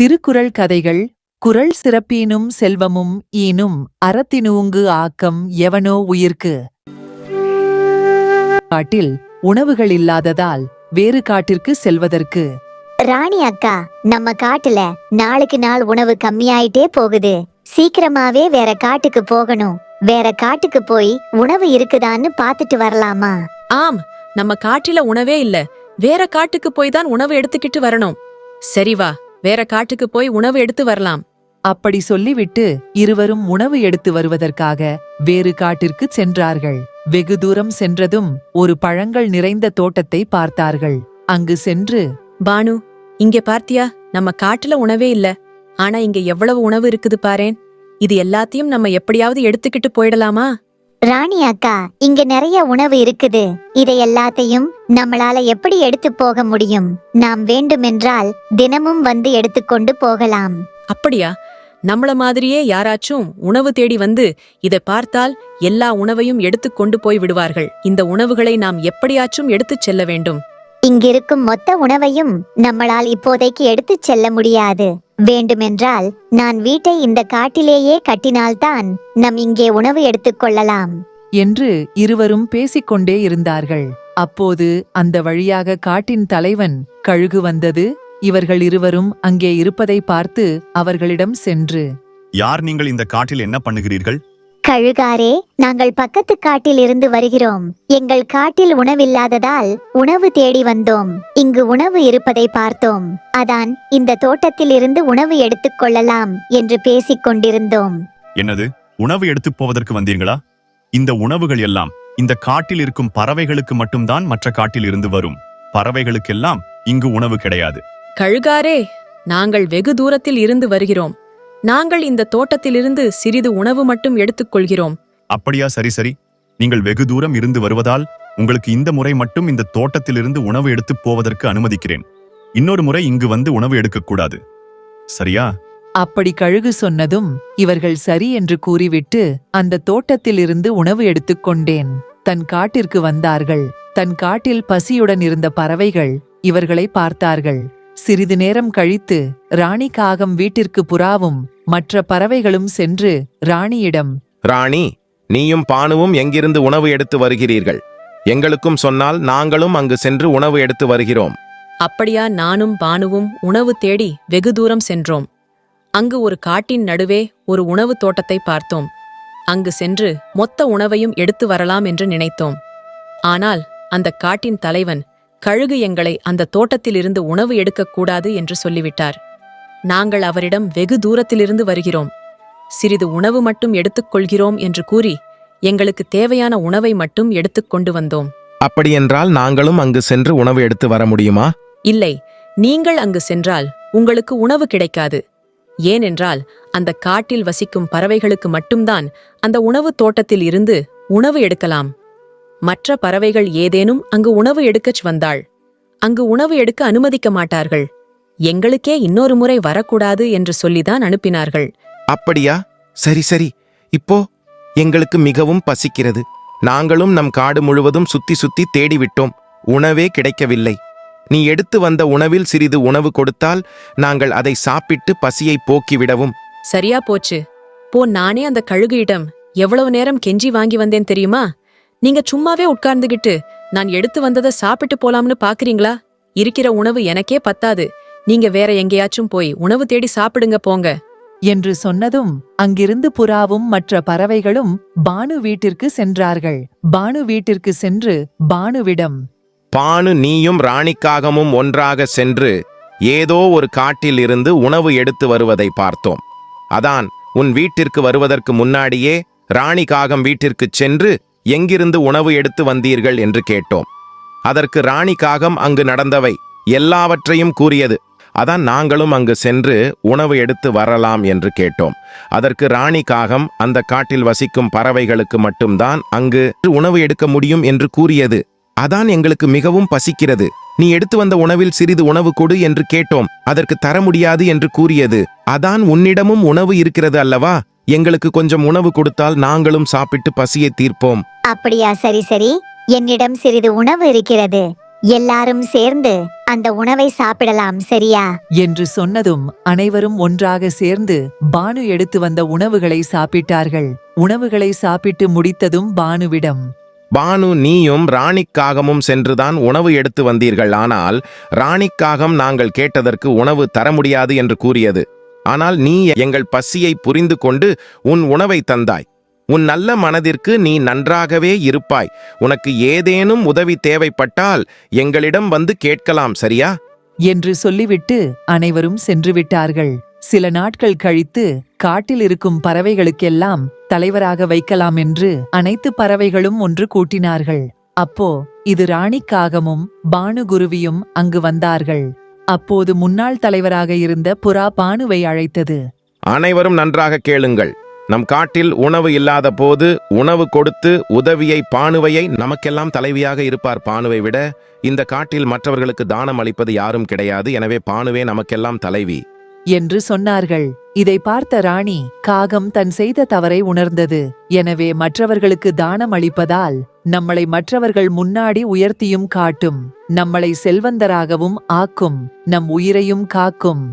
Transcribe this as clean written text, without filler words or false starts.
திருக்குறள் கதைகள். குறள் சிறப்பீனும் செல்வமும் ஈனும் அறத்தினூங்கு ஆக்கம் எவனோ உயிர்க்கு. காட்டில் உணவுகள் இல்லாததால் வேறு காட்டிற்கு செல்வதற்கு. ராணி அக்கா, நம்ம காட்டுல நாளுக்கு நாள் உணவு கம்மியாயிட்டே போகுது. சீக்கிரமாவே வேற காட்டுக்கு போகணும். வேற காட்டுக்கு போய் உணவு இருக்குதான்னு பாத்துட்டு வரலாமா? ஆம், நம்ம காட்டில உணவே இல்ல. வேற காட்டுக்கு போய் தான் உணவு எடுத்துக்கிட்டு வரணும். சரி வா, வேற காட்டுக்கு போய் உணவு எடுத்து வரலாம். அப்படி சொல்லிவிட்டு இருவரும் உணவு எடுத்து வருவதற்காக வேறு காட்டிற்கு சென்றார்கள். வெகு தூரம் சென்றதும் ஒரு பழங்கள் நிறைந்த தோட்டத்தை பார்த்தார்கள். அங்கு சென்று, பானு, இங்க பார்த்தியா? நம்ம காட்டுல உணவே இல்ல. ஆனா இங்க எவ்வளவு உணவு இருக்குது பாரேன். இது எல்லாத்தையும் நம்ம எப்படியாவது எடுத்துக்கிட்டு போயிடலாமா? ராணி அக்கா, இங்க நிறைய உணவு இருக்குது. இதை எல்லாத்தையும் நம்மளால எப்படி எடுத்து போக முடியும்? நாம் வேண்டுமென்றால் தினமும் வந்து எடுத்துக்கொண்டு போகலாம். அப்படியா? நம்மள மாதிரியே யாராச்சும் உணவு தேடி வந்து இதை பார்த்தால் எல்லா உணவையும் எடுத்துக்கொண்டு போய் விடுவார்கள். இந்த உணவுகளை நாம் எப்படியாச்சும் எடுத்துச் செல்ல வேண்டும். இங்கிருக்கும் மொத்த உணவையும் நம்மளால் இப்போதைக்கு எடுத்துச் செல்ல முடியாது. வேண்டுமென்றால் நான் வீட்டை இந்த காட்டிலேயே கட்டினால்தான் நம் இங்கே உணவு எடுத்துக்கொள்ளலாம் என்று இருவரும் பேசிக்கொண்டே இருந்தார்கள். அப்போது அந்த வழியாக காட்டின் தலைவன் கழுகு வந்தது. இவர்கள் இருவரும் அங்கே இருப்பதை பார்த்து அவர்களிடம் சென்று, யார் நீங்கள்? இந்த காட்டில் என்ன பண்ணுகிறீர்கள்? கழுகாரே, நாங்கள் பக்கத்து காட்டில் இருந்து வருகிறோம். எங்கள் காட்டில் உணவில்லாததால் உணவு தேடி வந்தோம். இங்கு உணவு இருப்பதை பார்த்தோம். அதான் இந்த தோட்டத்தில் இருந்து உணவு எடுத்துக்கொள்ளலாம் என்று பேசிக் கொண்டிருந்தோம். என்னது, உணவு எடுத்துப் போவதற்கு வந்தீர்களா? இந்த உணவுகள் எல்லாம் இந்த காட்டில் இருக்கும் பறவைகளுக்கு மட்டும்தான் மற்ற காட்டில் இருந்து வரும். பறவைகளுக்கெல்லாம் இங்கு உணவு கிடையாது. கழுகாரே, நாங்கள் வெகு தூரத்தில் இருந்து வருகிறோம். நாங்கள் இந்த தோட்டத்திலிருந்து சிறிது உணவு மட்டும் எடுத்துக்கொள்கிறோம். அப்படியா? சரி சரி, நீங்கள் வெகு தூரம் இருந்து வருவதால் உங்களுக்கு இந்த முறை மட்டும் இந்த தோட்டத்திலிருந்து உணவு எடுத்துப் போவதற்கு அனுமதிக்கிறேன். இன்னொரு முறை இங்கு வந்து உணவு எடுக்கக்கூடாது, சரியா? அப்படி கழுகு சொன்னதும் இவர்கள் சரி என்று கூறிவிட்டு அந்த தோட்டத்திலிருந்து உணவு எடுத்துக்கொண்டேன் தன் காட்டிற்கு வந்தார்கள். தன் காட்டில் பசியுடன் இருந்த பறவைகள் இவர்களை பார்த்தார்கள். சிறிது நேரம் கழித்து ராணி காகம் வீட்டிற்கு புறாவும் மற்ற பறவைகளும் சென்று ராணியிடம், ராணி, நீயும் பானுவும் எங்கிருந்து உணவு எடுத்து வருகிறீர்கள்? எங்களுக்கும் சொன்னால் நாங்களும் அங்கு சென்று உணவு எடுத்து வருகிறோம். அப்படியா? நானும் பானுவும் உணவு தேடி வெகு தூரம் சென்றோம். அங்கு ஒரு காட்டின் நடுவே ஒரு உணவு தோட்டத்தை பார்த்தோம். அங்கு சென்று மொத்த உணவையும் எடுத்து வரலாம் என்று நினைத்தோம். ஆனால் அந்த காட்டின் தலைவன் கழுகு எங்களை அந்த தோட்டத்திலிருந்து உணவு எடுக்கக்கூடாது என்று சொல்லிவிட்டார். நாங்கள் அவரிடம் வெகு தூரத்திலிருந்து வருகிறோம், சிறிது உணவு மட்டும் எடுத்துக்கொள்கிறோம் என்று கூறி எங்களுக்கு தேவையான உணவை மட்டும் எடுத்துக்கொண்டு வந்தோம். அப்படியென்றால் நாங்களும் அங்கு சென்று உணவு எடுத்து வர முடியுமா? இல்லை, நீங்கள் அங்கு சென்றால் உங்களுக்கு உணவு கிடைக்காது. ஏனென்றால் அந்த காட்டில் வசிக்கும் பறவைகளுக்கு மட்டும்தான் அந்த உணவு தோட்டத்தில் இருந்து உணவு எடுக்கலாம். மற்ற பறவைகள் ஏதேனும் அங்கு உணவு எடுக்கச் வந்தாள், அங்கு உணவு எடுக்க அனுமதிக்க மாட்டார்கள். எங்களுக்கே இன்னொரு முறை வரக்கூடாது என்று சொல்லிதான் அனுப்பினார்கள். அப்படியா? சரி சரி, இப்போ எங்களுக்கு மிகவும் பசிக்கிறது. நாங்களும் நம் காடு முழுவதும் சுத்தி சுத்தி தேடிவிட்டோம், உணவே கிடைக்கவில்லை. நீ எடுத்து வந்த உணவில் சிறிது உணவு கொடுத்தால் நாங்கள் அதை சாப்பிட்டு பசியை போக்கிவிடவும். சரியா போச்சு. போ, நானே அந்த கழுகியிடம் எவ்வளவு நேரம் கெஞ்சி வாங்கி வந்தேன் தெரியுமா? நீங்க சும்மாவே உட்கார்ந்துகிட்டு நான் எடுத்து வந்ததை சாப்பிட்டு போலாம்னு பாக்குறீங்களா? இருக்கிற உணவு எனக்கே பத்தாது. நீங்க வேற எங்கேயாச்சும் போய் உணவு தேடி சாப்பிடுங்க, போங்க என்று சொன்னதும் அங்கிருந்து புறாவும் மற்ற பறவைகளும் பானு வீட்டிற்கு சென்றார்கள். பானு வீட்டிற்கு சென்று பானுவிடம், பானு, நீயும் ராணிக்காகமும் ஒன்றாக சென்று ஏதோ ஒரு காட்டில் இருந்து உணவு எடுத்து வருவதை பார்த்தோம். அதான் உன் வீட்டிற்கு வருவதற்கு முன்னாடியே ராணிக்காகம் வீட்டிற்குச் சென்று எங்கிருந்து உணவு எடுத்து வந்தீர்கள் என்று கேட்டோம். அதற்கு ராணிக்காகம் அங்கு நடந்தவை எல்லாவற்றையும் கூறியது. அதான் நாங்களும் அங்கு சென்று உணவு எடுத்து வரலாம் என்று கேட்டோம். அதற்கு ராணிக்காகம் அந்த காட்டில் வசிக்கும் பறவைகளுக்கு மட்டும்தான் அங்கு உணவு எடுக்க முடியும் என்று கூறியது. அதான் எங்களுக்கு மிகவும் பசிக்கிறது, நீ எடுத்து வந்த உணவில் சிறிது உணவு கொடு என்று கேட்டோம். அதற்கு தர முடியாது என்று கூறியது. அதான் உன்னிடமும் உணவு இருக்கிறது அல்லவா, எங்களுக்கு கொஞ்சம் உணவு கொடுத்தால் நாங்களும் சாப்பிட்டு பசியை தீர்ப்போம். அப்படியா? சரி சரி, என்னிடம் சிறிது உணவு இருக்கிறது. எல்லாரும் சேர்ந்து அந்த உணவை சாப்பிடலாம், சரியா? என்று சொன்னதும் அனைவரும் ஒன்றாக சேர்ந்து பானு எடுத்து வந்த உணவுகளை சாப்பிட்டார்கள். உணவுகளை சாப்பிட்டு முடித்ததும் பானுவிடம், பானு, நீயும் ராணிக்காகமும் சென்றுதான் உணவு எடுத்து வந்தீர்கள். ஆனால் ராணிக்காகம் நாங்கள் கேட்டதற்கு உணவு தர முடியாது என்று கூறியது. ஆனால் நீ எங்கள் பசியை புரிந்து கொண்டு உன் உணவை தந்தாய். உன் நல்ல மனதிற்கு நீ நன்றாகவே இருப்பாய். உனக்கு ஏதேனும் உதவி தேவைப்பட்டால் எங்களிடம் வந்து கேட்கலாம், சரியா? என்று சொல்லிவிட்டு அனைவரும் சென்று விட்டார்கள். சில நாட்கள் கழித்து காட்டில் இருக்கும் பறவைகளுக்கெல்லாம் தலைவராக வைக்கலாம் என்று அனைத்து பறவைகளும் ஒன்று கூட்டினார்கள். அப்போ இது ராணிக்காகமும் பானுகுருவியும் அங்கு வந்தார்கள். அப்போது முன்னாள் தலைவராக இருந்த புறா பானுவை அழைத்தது. அனைவரும் நன்றாக கேளுங்கள். நம் காட்டில் உணவு இல்லாத போது உணவு கொடுத்து உதவியை பானுவையை நமக்கெல்லாம் தலைவியாக இருப்பார். பானுவை விட இந்த காட்டில் மற்றவர்களுக்கு தானம் அளிப்பது யாரும் கிடையாது. எனவே பானுவே நமக்கெல்லாம் தலைவி என்று சொன்னார்கள். இதை பார்த்த ராணி காகம் தன் செய்த தவறை உணர்ந்தது. எனவே மற்றவர்களுக்கு தானம் அளிப்பதால் நம்மளை மற்றவர்கள் முன்னாடி உயர்த்தியும் காட்டும், நம்மளை செல்வந்தராகவும் ஆக்கும், நம் உயிரையும் காக்கும்.